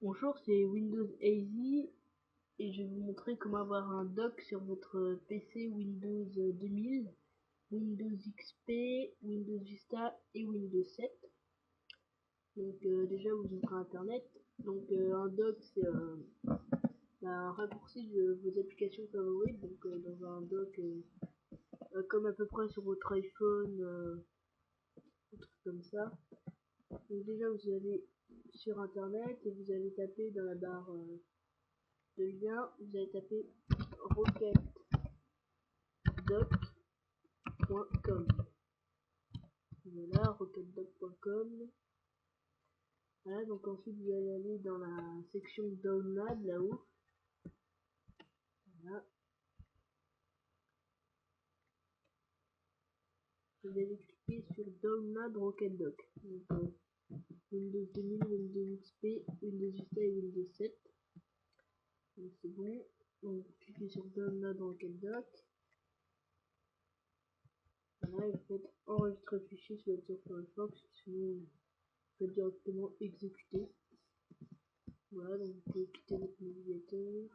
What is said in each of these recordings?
Bonjour, c'est Windows AZ et je vais vous montrer comment avoir un dock sur votre PC Windows 2000, Windows XP, Windows Vista et Windows 7. Donc déjà vous ouvrez internet. Donc un dock c'est un raccourci de vos applications favorites. Donc dans un dock comme à peu près sur votre iPhone, un truc comme ça. Donc déjà vous allez sur internet et vous allez taper dans la barre de lien, vous allez taper rocketdoc.com. Voilà, rocketdoc.com. Voilà, donc ensuite vous allez aller dans la section download là-haut. Voilà. Vous allez cliquer sur download rocketdoc. Donc Windows 2000, Windows XP, Windows Vista et Windows 7. Donc c'est bon. Donc cliquez sur download rocketdoc. Voilà, et vous faites enregistrer le fichier sur votre Firefox, sinon vous faites directement exécuter. Voilà, donc vous pouvez quitter votre navigateur.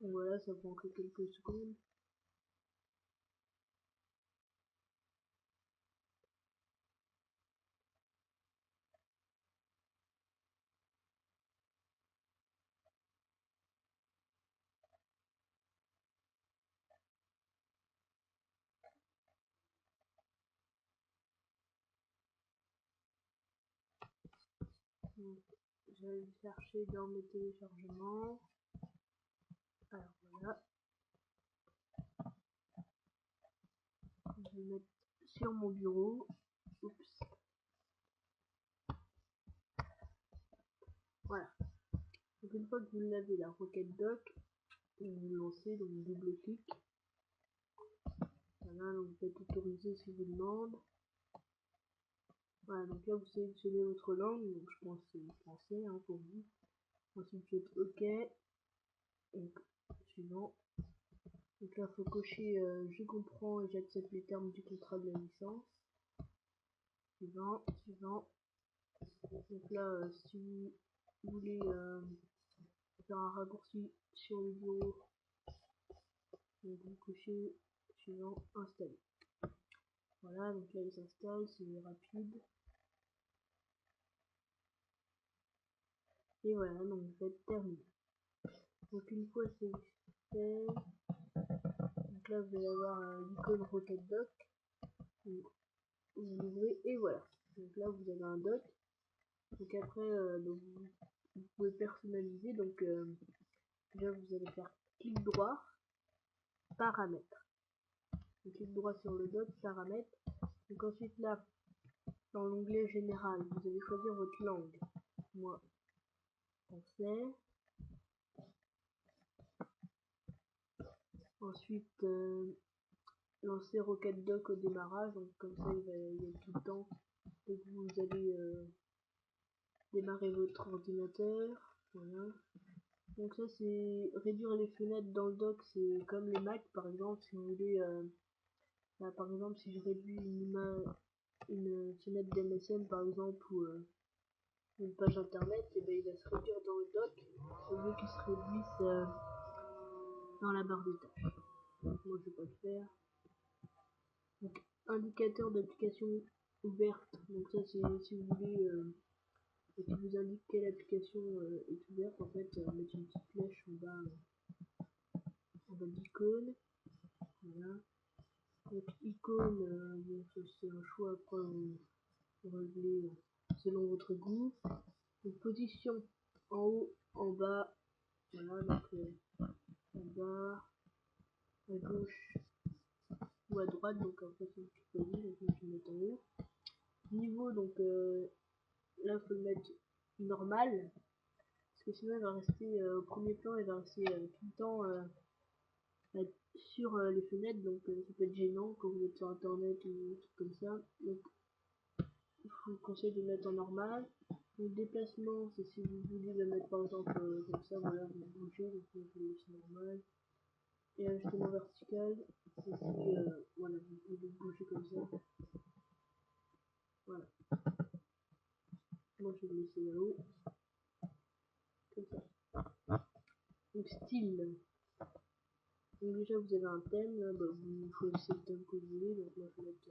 Voilà, ça prend que quelques secondes. Donc, je vais le chercher dans mes téléchargements. Alors voilà, je vais le mettre sur mon bureau. Oups. Voilà. Donc une fois que vous l'avez la Rocket Dock, vous lancez, donc double-clic. Voilà, donc vous faites autoriser si vous demande. Voilà, donc là vous sélectionnez votre langue, donc je pense que c'est le français hein, pour vous. Ensuite vous faites OK. Donc suivant. Donc là il faut cocher je comprends et j'accepte les termes du contrat de la licence. Suivant, suivant. Donc là si vous voulez faire un raccourci sur le bureau, donc vous cochez suivant installer. Voilà, donc là il s'installe, c'est rapide. Et voilà, donc vous faites terminer. Donc une fois c'est fait, donc là vous allez avoir l'icône Rocket Dock. Vous l'ouvrez et voilà. Donc là vous avez un dock. Donc après donc vous pouvez personnaliser. Donc déjà vous allez faire clic droit, paramètres. Donc, clic droit sur le dock, paramètres. Donc ensuite là, dans l'onglet général, vous allez choisir votre langue. Moi, français. Ensuite, lancer Rocket Dock au démarrage. Donc comme ça, il y a tout le temps. Donc vous allez démarrer votre ordinateur. Voilà. Donc ça, c'est réduire les fenêtres dans le dock. C'est comme les Mac, par exemple, si vous voulez. Là, par exemple, si je réduis une fenêtre d'MSN, par exemple, ou une page internet, et ben il va se réduire dans le dock au lieu qu'il se réduise dans la barre des tâches. Donc moi je vais pas le faire. Donc indicateur d'application ouverte. Donc ça c'est si vous voulez et qui vous indique quelle application est ouverte. En fait mettre une petite flèche en bas d'icône. Voilà. Donc icône, bon, c'est un choix après vous réglez selon votre goût. Donc position en haut, en bas. Voilà, donc en bas, à gauche ou à droite, donc en fait c'est une petite police, donc je vais le mettre en haut. Niveau, donc là il faut le mettre normal, parce que sinon il va rester au premier plan, il va rester tout le temps sur les fenêtres, donc ça peut être gênant quand vous êtes sur internet ou des trucs comme ça. Donc je vous conseille de le mettre en normal. Le déplacement, c'est si vous voulez le mettre par exemple comme ça, voilà, vous bougez, donc vous le laissez normal. Et ajustement vertical, c'est si voilà, vous pouvez bouger comme ça. Voilà. Moi je vais le laisser là-haut. Comme ça. Donc style. Donc déjà vous avez un thème, là, bah, vous choisissez le thème que vous voulez. Donc moi je vais mettre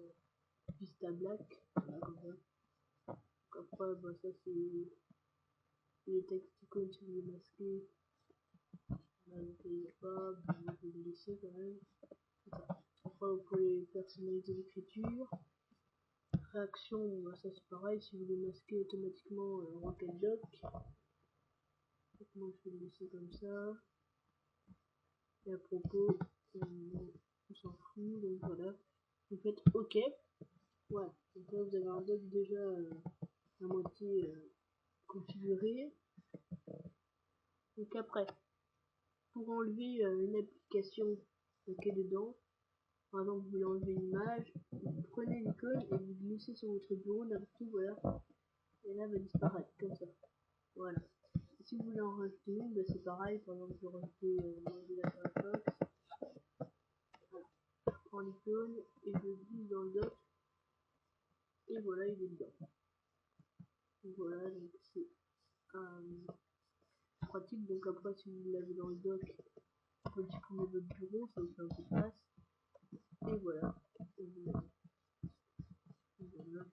Vista Black. Voilà, comme ça. Donc après bah, ça c'est les textes icônes si vous les masquez. Là donc il n'y a pas, bah, moi je vais le laisser quand même. Après vous pouvez personnaliser l'écriture. Réaction, bah, ça c'est pareil, si vous les masquez automatiquement Rocket Doc. Donc moi je vais le laisser comme ça. Et à propos, on s'en fout, donc voilà. Vous faites OK. Voilà. Donc là vous avez un doc déjà à moitié configuré. Donc après, pour enlever une application qui est dedans, par exemple vous voulez enlever une image, vous prenez l'icône et vous glissez sur votre bureau n'importe où, voilà. Et là elle va disparaître comme ça. Voilà. Si vous voulez en rajouter une, bah, c'est pareil, par exemple je vais rajouter Mozilla Firefox. Voilà. Je prends l'icône et je le glisse dans le doc. Et voilà, il est dedans. Voilà, donc c'est pratique. Donc après, si vous l'avez dans le doc, vous pouvez supprimer votre bureau, ça vous fait un peu de place. Et voilà. Et voilà,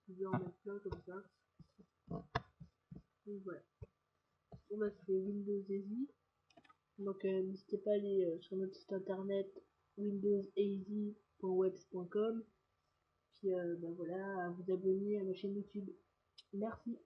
je vais en mettre plein comme ça. Et voilà. On va faire Windows Easy. Donc n'hésitez pas à aller sur notre site internet windowseasy.webs.com. Puis bah voilà, à vous abonner à ma chaîne YouTube. Merci.